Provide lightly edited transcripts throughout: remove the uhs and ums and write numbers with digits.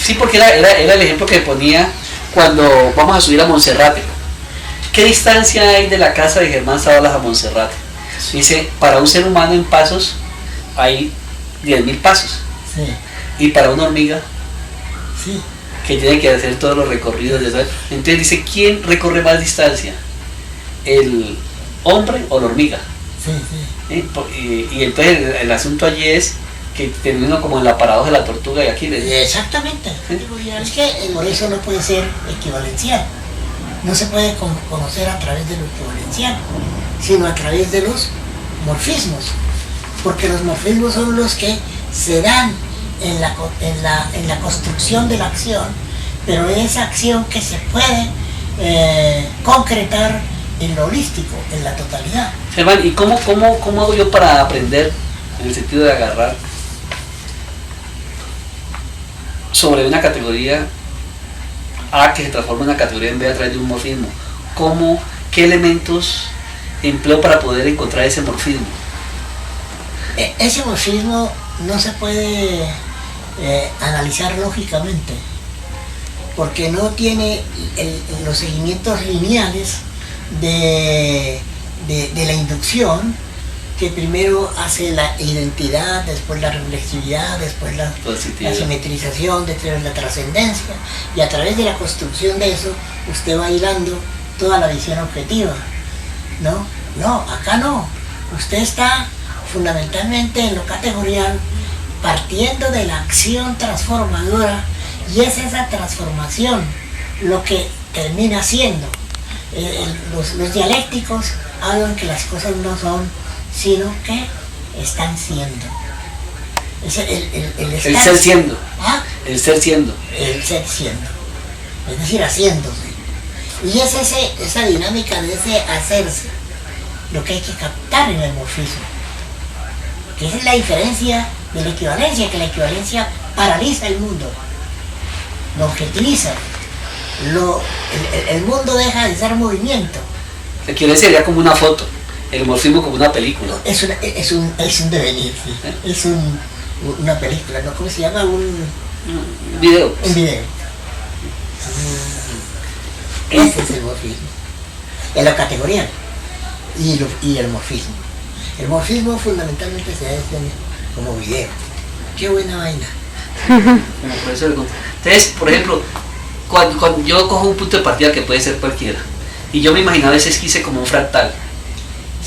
Sí, porque era el ejemplo que ponía cuando vamos a subir a Monserrate. ¿Qué distancia hay de la casa de Germán Zabalas a Monserrate? Dice, para un ser humano en pasos hay 10.000 pasos. Sí. Y para una hormiga, Sí. que tiene que hacer todos los recorridos. Entonces dice, ¿quién recorre más distancia? ¿El hombre o la hormiga? Sí, sí. Y entonces el asunto allí es que termina como en la paradoja de la tortuga y aquí Exactamente. Es que por eso no puede ser equivalencial. No se puede conocer a través de lo equivalencial, sino a través de los morfismos. Porque los morfismos son los que se dan en la construcción de la acción, pero esa acción que se puede concretar en lo holístico, en la totalidad. Germán, ¿y cómo hago yo para aprender, en el sentido de agarrar sobre una categoría A que se transforma en una categoría en B a través de un morfismo? ¿Qué elementos empleo para poder encontrar ese morfismo? Ese morfismo no se puede analizar lógicamente, porque no tiene los seguimientos lineales de la inducción, que primero hace la identidad, después la reflexividad, después la simetrización, después la trascendencia, y a través de la construcción de eso usted va hilando toda la visión objetiva. No, acá no. Usted está fundamentalmente en lo categorial, partiendo de la acción transformadora, y es esa transformación lo que termina siendo. Los dialécticos hablan que las cosas no son, sino que están siendo. El ser siendo. ¿Ah? El ser siendo. El ser siendo. Es decir, haciéndose. Y es esa dinámica de ese hacerse lo que hay que captar en el morfismo. Que esa es la diferencia de la equivalencia, que la equivalencia paraliza el mundo, lo objetiviza. El mundo deja de ser movimiento. La equivalencia sería como una foto, el morfismo como una película. Es un devenir, sí. Es una película, ¿no? ¿Cómo se llama? Un video. Un video. Ese es el morfismo. En lo categorial y el morfismo. El morfismo fundamentalmente se hace como video. Qué buena vaina. Entonces, por ejemplo, cuando yo cojo un punto de partida que puede ser cualquiera, y yo me imaginaba ese esquice como un fractal.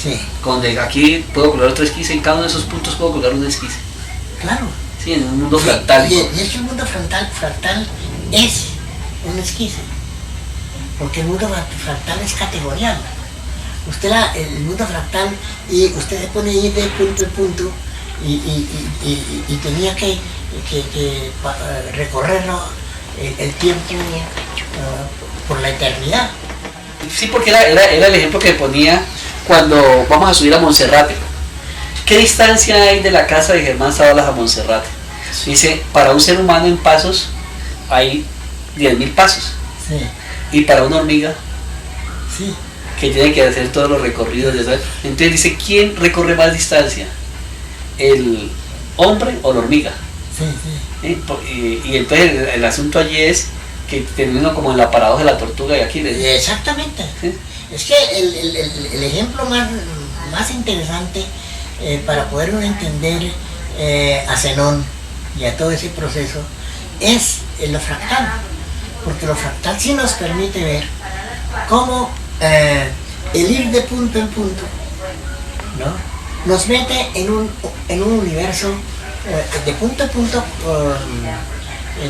Sí. Donde aquí puedo colgar otro esquice, en cada uno de esos puntos puedo colgar un esquice. Claro. Sí, en un mundo fractal. Y es que el mundo fractal es un esquice. Porque el mundo fractal es categorial. El mundo fractal, y usted se pone ahí de punto en punto y tenía que recorrerlo el tiempo por la eternidad. Sí, porque era el ejemplo que ponía cuando vamos a subir a Monserrate. ¿Qué distancia hay de la casa de Germán Zabalas a Monserrate? Dice, para un ser humano en pasos hay 10.000 pasos. Sí. Y para una hormiga, sí, que tiene que hacer todos los recorridos. Entonces dice, ¿quién recorre más distancia? ¿El hombre o la hormiga? Sí, sí. Y entonces el asunto allí es que termina como en la paradoja de la tortuga y aquí. Exactamente. ¿Sí? Es que el ejemplo más interesante para poder entender a Zenón y a todo ese proceso es lo fractal, porque lo fractal sí nos permite ver cómo el ir de punto en punto, ¿no?, nos mete en un universo de punto a punto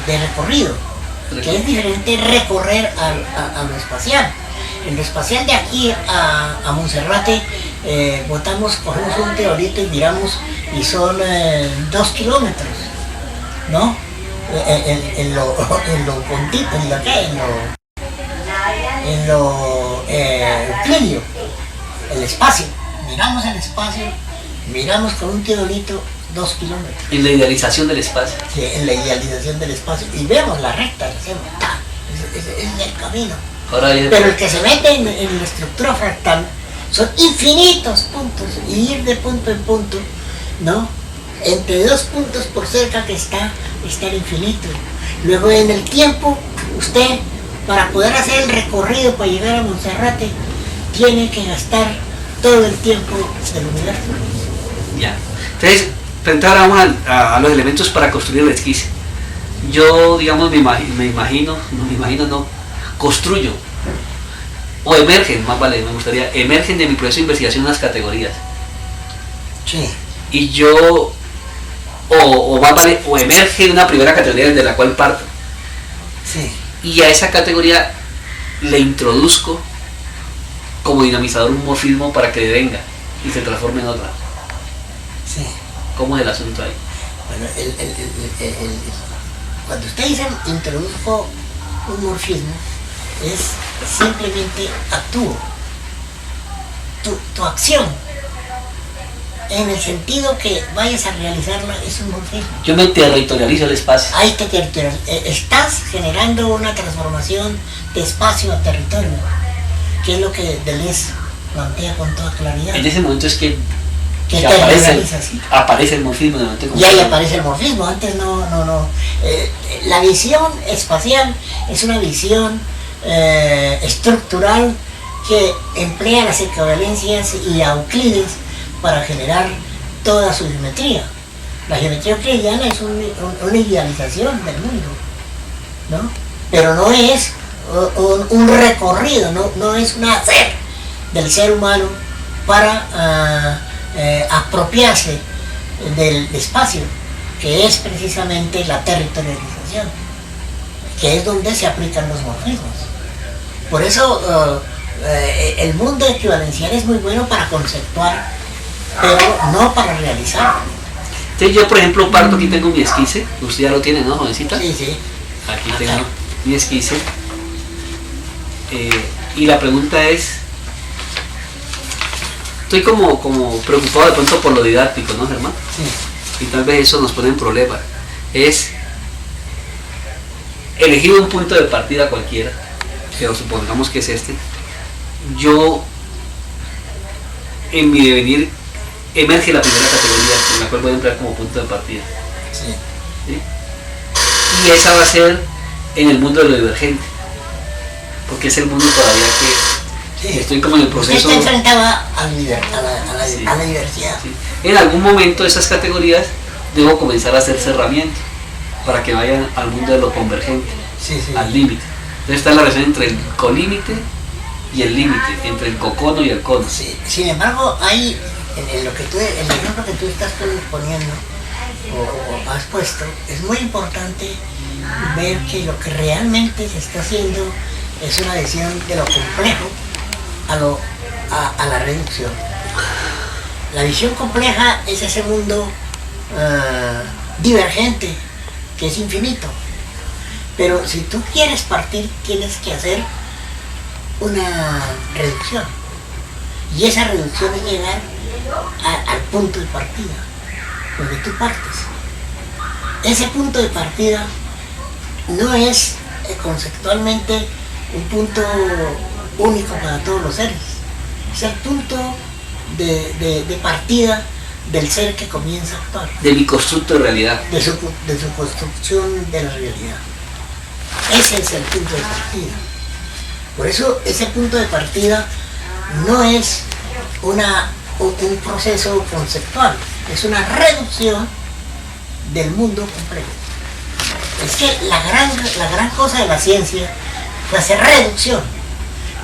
de recorrido, que es diferente recorrer a lo espacial. En lo espacial de aquí a Monserrate cogemos un teorito y miramos y son 2 kilómetros, ¿no? En lo puntito, en lo euclidio, el espacio. Miramos el espacio, miramos con un teodolito 2 kilómetros. En la idealización del espacio. Sí, en la idealización del espacio. Y vemos la recta, ese es el camino. Pero el que se mete en la estructura fractal son infinitos puntos, y ir de punto en punto, ¿no? Entre 2 puntos por cerca que está el infinito. Luego en el tiempo, usted, para poder hacer el recorrido para llegar a Monserrate, tiene que gastar todo el tiempo del universo. Ya. Entonces, ahora vamos a los elementos para construir el esquice. Yo, digamos, construyo, o emergen, más vale, me gustaría, emergen de mi proceso de investigación unas categorías. Sí. Y yo, o más vale, o emerge una primera categoría desde la cual parto. Sí. Y a esa categoría le introduzco como dinamizador un morfismo para que venga y se transforme en otra. Sí. ¿Cómo es el asunto ahí? Bueno, cuando usted dice introduzco un morfismo, es simplemente actúo. Tu acción, en el sentido que vayas a realizarla, es un morfismo. Yo me territorializo el espacio. Ahí te estás generando una transformación de espacio a territorio, que es lo que Deleuze plantea con toda claridad. En ese momento es que aparece el morfismo. Y ahí aparece el morfismo, antes no. La visión espacial es una visión estructural que emplea las equivalencias y a Euclides para generar toda su geometría. La geometría euclidiana es una idealización del mundo, ¿no? Pero no es un recorrido, no es un hacer del ser humano para apropiarse del espacio, que es precisamente la territorialización, que es donde se aplican los morfismos. Por eso el mundo equivalencial es muy bueno para conceptuar, pero no para realizar. Entonces yo, por ejemplo, parto, aquí tengo mi esquice, usted ya lo tiene, ¿no, jovencita? Sí, sí. Aquí tengo mi esquice. Y la pregunta es, estoy como preocupado de pronto por lo didáctico, ¿no, Germán? Sí. Y tal vez eso nos pone en problema. Es elegir un punto de partida cualquiera, que supongamos que es este. Yo, en mi devenir, emerge la primera categoría en la cual voy a emplear como punto de partida. Sí. ¿Sí? Y esa va a ser en el mundo de lo divergente, porque es el mundo todavía que Sí. estoy como en el proceso. Usted está enfrentado a la diversidad. Sí. En algún momento de esas categorías debo comenzar a hacer cerramiento para que vayan al mundo de lo convergente, Sí, sí. al límite. Entonces está la relación entre el colímite y el límite, entre el cocono y el cono. Sí. Sin embargo, hay el ejemplo que tú estás poniendo o has puesto, es muy importante ver que lo que realmente se está haciendo es una visión de lo complejo a la reducción. La visión compleja es ese mundo divergente, que es infinito. Pero si tú quieres partir, tienes que hacer una reducción. Y esa reducción es llegar al punto de partida, donde tú partes. Ese punto de partida no es conceptualmente un punto único para todos los seres. Es el punto de partida del ser que comienza a actuar. De mi constructo de realidad. De su construcción de la realidad. Ese es el punto de partida. Por eso ese punto de partida no es un proceso conceptual, es una reducción del mundo complejo. Es que la gran cosa de la ciencia fue hacer reducción.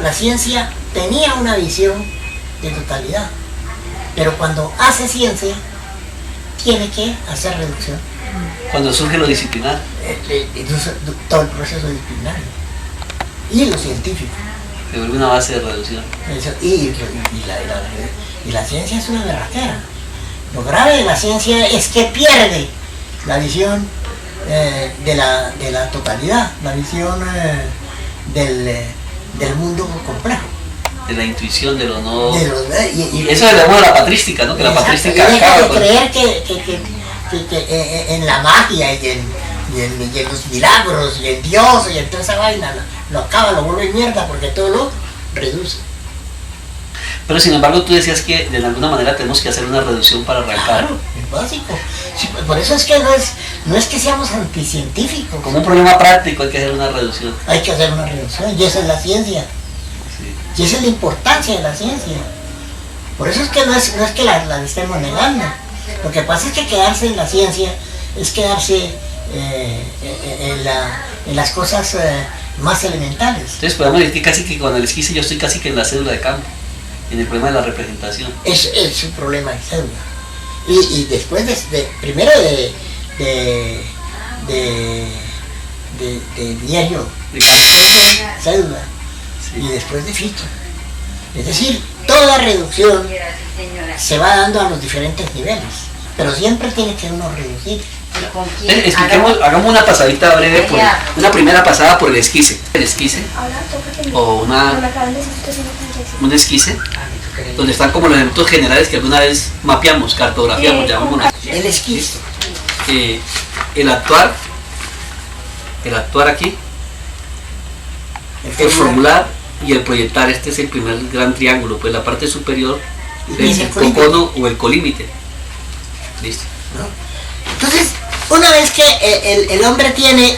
La ciencia tenía una visión de totalidad, pero cuando hace ciencia tiene que hacer reducción. Cuando surge lo disciplinar. Todo el proceso disciplinario y lo científico. Se vuelve una base de reducción. Y la ciencia es una berraquera. Lo grave de la ciencia es que pierde la visión de la totalidad, la visión del mundo complejo. De la intuición, de lo no. Y eso es de la patrística, ¿no? Que la patrística acaba de creer que en la magia y en los milagros y en Dios y en toda esa vaina lo acaba, lo vuelve mierda porque todo lo reduce. Pero sin embargo tú decías que de alguna manera tenemos que hacer una reducción para arrancar. Claro, es básico. Sí, por eso es que no es que seamos anticientíficos. Como un problema práctico hay que hacer una reducción. Hay que hacer una reducción, y esa es la ciencia. Sí. Y esa es la importancia de la ciencia. Por eso es que no es que la estemos negando. Lo que pasa es que quedarse en la ciencia es quedarse en las cosas más elementales. Entonces podemos decir que casi que con el esquise yo estoy casi que en la cédula de campo, en el problema de la representación. Es un problema de cédula. Y después primero de diario, De campo. cédula, Sí. y después de fito. Es decir, toda reducción se va dando a los diferentes niveles, pero siempre tiene que uno reducir. Hagamos una pasadita breve, una primera pasada por el esquise. El esquise, o un esquise, donde están como los elementos generales que alguna vez mapeamos, cartografiamos, llamámoslo. El esquizo. El actuar aquí, el formular y el proyectar. Este es el primer gran triángulo, pues la parte superior es el cocono o el colímite. Listo. ¿No? Entonces, una vez que el hombre tiene...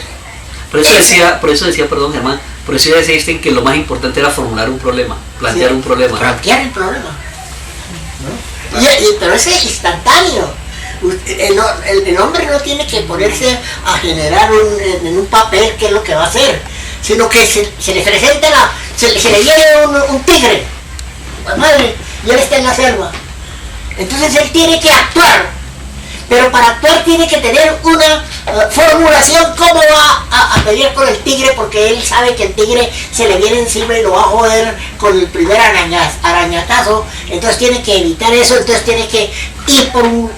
Por eso decía, perdón Germán, por eso decía Einstein que lo más importante era formular un problema, plantear un problema. Plantear el problema. ¿No? Pero ese es instantáneo. El hombre no tiene que ponerse a generar en un papel qué es lo que va a hacer, sino que se le presenta se le viene un tigre, madre, y él está en la selva. Entonces él tiene que actuar, pero para actuar tiene que tener una formulación cómo va a pelear con el tigre, porque él sabe que el tigre se le viene encima y lo va a joder con el primer arañatazo. Entonces tiene que evitar eso, entonces tiene que ir por un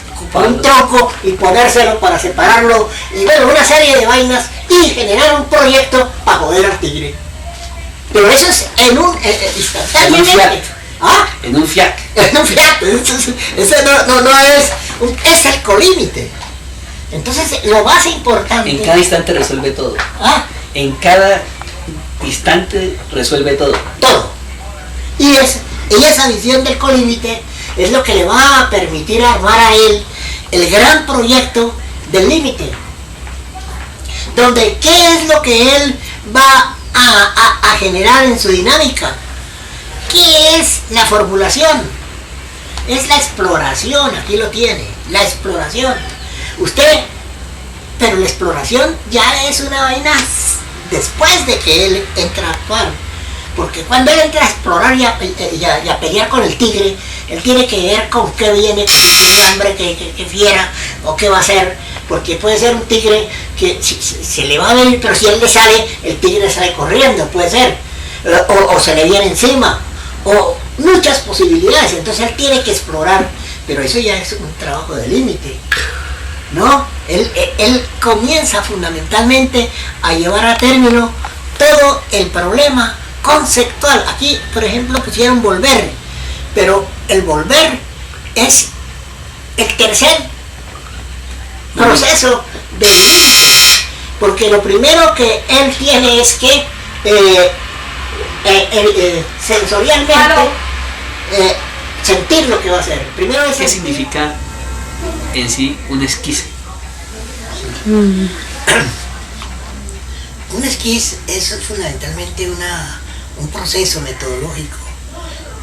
tronco y ponérselo para separarlo, y bueno, una serie de vainas, y generar un proyecto para joder al tigre. Pero eso es instantáneamente. ¿Ah? En un fiac. En un fiac. Ese no es el colímite. Entonces, lo más importante... En cada instante resuelve todo. ¿Ah? En cada instante resuelve todo. Todo. Y esa visión del colímite es lo que le va a permitir armar a él el gran proyecto del límite. Donde, ¿qué es lo que él va a generar en su dinámica? ¿Qué es la formulación? Es la exploración, aquí lo tiene, la exploración. Pero la exploración ya es una vaina después de que él entra a actuar. Porque cuando él entra a explorar y a pelear con el tigre, él tiene que ver con qué viene, qué hambre, qué fiera, o qué va a hacer. Porque puede ser un tigre que se le va a venir, pero si él le sale, el tigre sale corriendo, puede ser. O se le viene encima, o muchas posibilidades. Entonces él tiene que explorar, pero eso ya es un trabajo de límite, ¿no? Él comienza fundamentalmente a llevar a término todo el problema conceptual. Aquí, por ejemplo, pusieron volver, pero el volver es el tercer proceso de límite, porque lo primero que él tiene es que sensorialmente sentir lo que va a hacer. Primero es ¿Qué significa en sí un esquiz? Un esquiz es fundamentalmente un proceso metodológico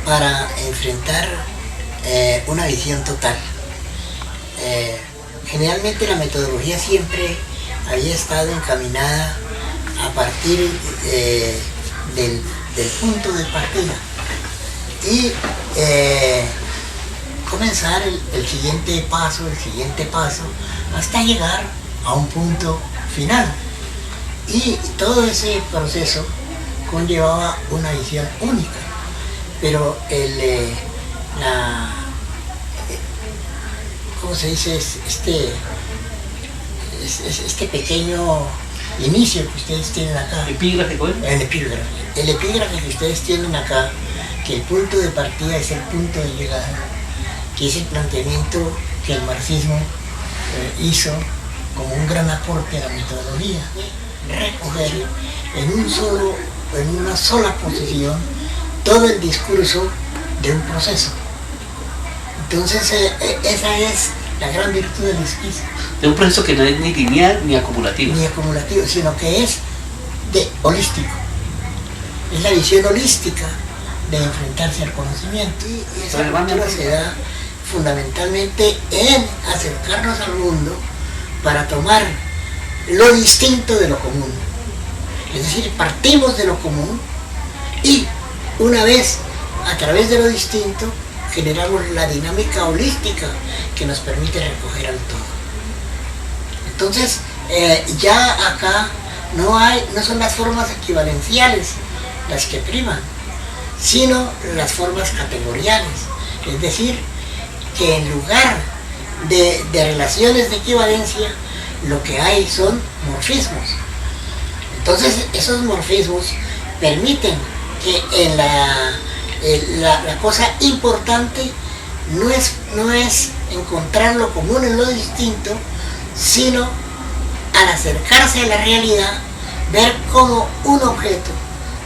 para enfrentar una visión total. Generalmente la metodología siempre había estado encaminada a partir del punto de partida y comenzar el siguiente paso hasta llegar a un punto final, y todo ese proceso conllevaba una visión única, pero ¿cómo se dice? Este pequeño inicio que ustedes tienen acá. ¿Epígrafe cuál? El epígrafe que ustedes tienen acá, que el punto de partida es el punto de llegada, que es el planteamiento que el marxismo hizo como un gran aporte a la metodología. Recoger en una sola posición todo el discurso de un proceso. Entonces esa es la gran virtud del esquismo. De un proceso que no es ni lineal ni acumulativo. Ni acumulativo, sino que es holístico. Es la visión holística de enfrentarse al conocimiento. Y esa apertura se da fundamentalmente en acercarnos al mundo para tomar lo distinto de lo común. Es decir, partimos de lo común y una vez a través de lo distinto generamos la dinámica holística que nos permite recoger al todo. Entonces, ya acá no son las formas equivalenciales las que priman, sino las formas categoriales. Es decir, que en lugar de relaciones de equivalencia, lo que hay son morfismos. Entonces, esos morfismos permiten que en la cosa importante no es encontrar lo común en lo distinto, sino al acercarse a la realidad, ver cómo un objeto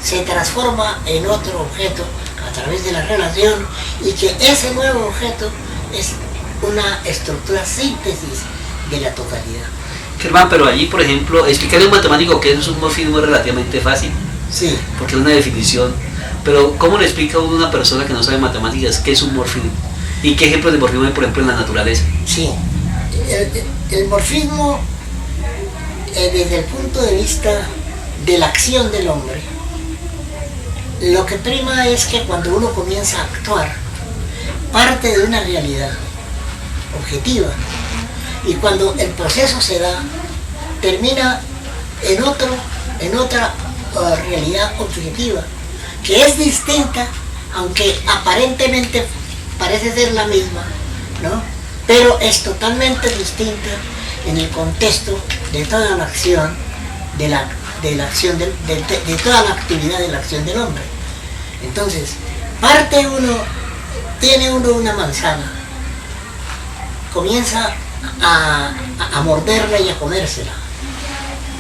se transforma en otro objeto a través de la relación y que ese nuevo objeto es una estructura síntesis de la totalidad. Germán, pero allí, por ejemplo, explicarle a un matemático que es un morfismo es relativamente fácil. Sí. Porque es una definición. Pero, ¿cómo le explica a una persona que no sabe matemáticas qué es un morfismo? ¿Y qué ejemplos de morfismo hay, por ejemplo, en la naturaleza? Sí. El morfismo, desde el punto de vista de la acción del hombre, lo que prima es que cuando uno comienza a actuar, parte de una realidad objetiva, y cuando el proceso se da, termina en otra realidad objetiva, que es distinta, aunque aparentemente parece ser la misma, ¿no? Pero es totalmente distinta en el contexto de toda la acción, de toda la actividad de la acción del hombre. Entonces, tiene uno una manzana, comienza a morderla y a comérsela.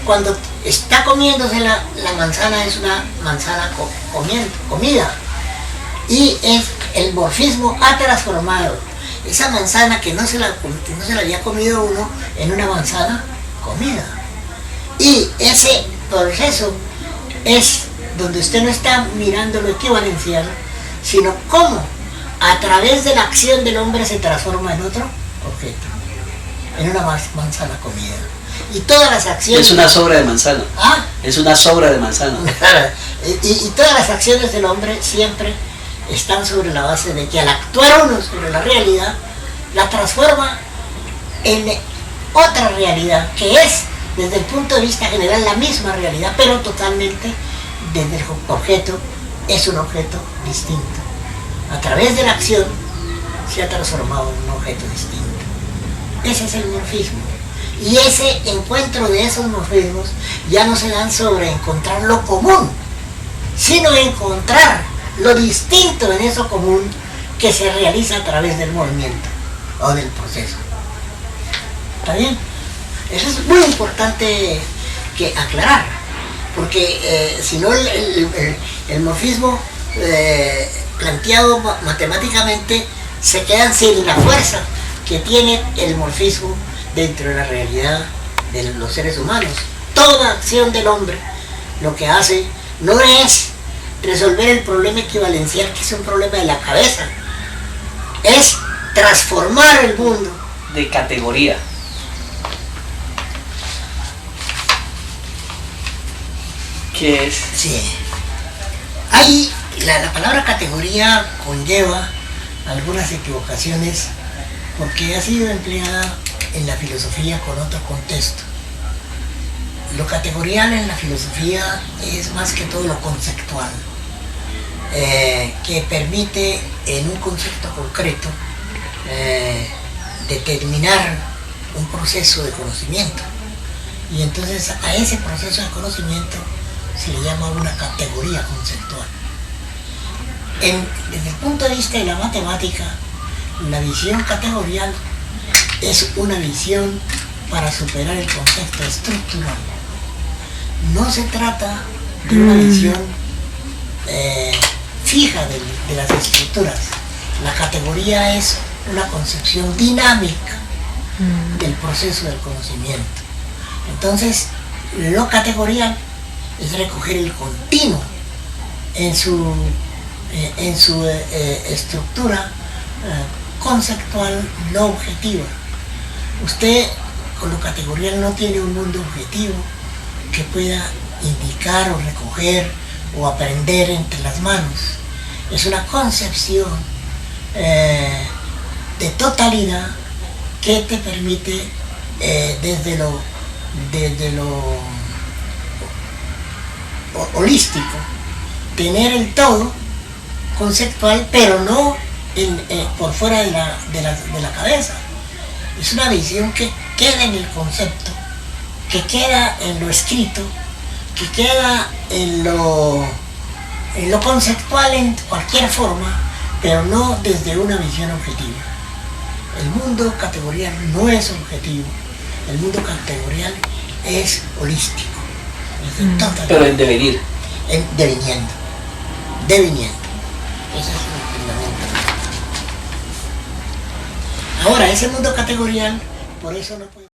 Cuando está comiéndose la manzana, es una manzana comida. Y el morfismo ha transformado esa manzana que no se la había comido uno en una manzana comida. Y ese proceso es donde usted no está mirando lo equivalencial, sino cómo a través de la acción del hombre se transforma en otro objeto, en una manzana comida. Y todas las acciones... Es una sobra de manzana. ¿Ah? Es una sobra de manzana. y todas las acciones del hombre siempre están sobre la base de que al actuar uno sobre la realidad, la transforma en otra realidad, que es, desde el punto de vista general, la misma realidad, pero totalmente desde el objeto, es un objeto distinto. A través de la acción se ha transformado en un objeto distinto. Ese es el morfismo. Y ese encuentro de esos morfismos ya no se dan sobre encontrar lo común, sino encontrar lo distinto en eso común que se realiza a través del movimiento o del proceso. ¿Está bien? Eso es muy importante que aclarar, porque si no el morfismo planteado matemáticamente se quedan sin la fuerza que tiene el morfismo dentro de la realidad de los seres humanos. Toda acción del hombre lo que hace no es resolver el problema equivalencial, que es un problema de la cabeza, es transformar el mundo de categoría. ¿Qué es? Sí. Ahí la palabra categoría conlleva algunas equivocaciones porque ha sido empleada en la filosofía con otro contexto. Lo categorial en la filosofía es más que todo lo conceptual, que permite en un concepto concreto determinar un proceso de conocimiento, y entonces a ese proceso de conocimiento se le llama una categoría conceptual. Desde el punto de vista de la matemática, la visión categorial es una visión para superar el concepto estructural. No se trata de una visión fija de las estructuras, La categoría es una concepción dinámica del proceso del conocimiento. Entonces, lo categorial es recoger el continuo en su estructura conceptual no objetiva. Usted con lo categorial no tiene un mundo objetivo que pueda indicar o recoger o aprender entre las manos. Es una concepción de totalidad que te permite desde lo holístico tener el todo conceptual, pero no por fuera de la cabeza. Es una visión que queda en el concepto, que queda en lo escrito, que queda en lo conceptual en cualquier forma, pero no desde una visión objetiva. El mundo categorial no es objetivo, el mundo categorial es holístico, es total, Pero en devenir. deviniendo. Ese es el fundamento. Ahora, ese mundo categorial, por eso no puede...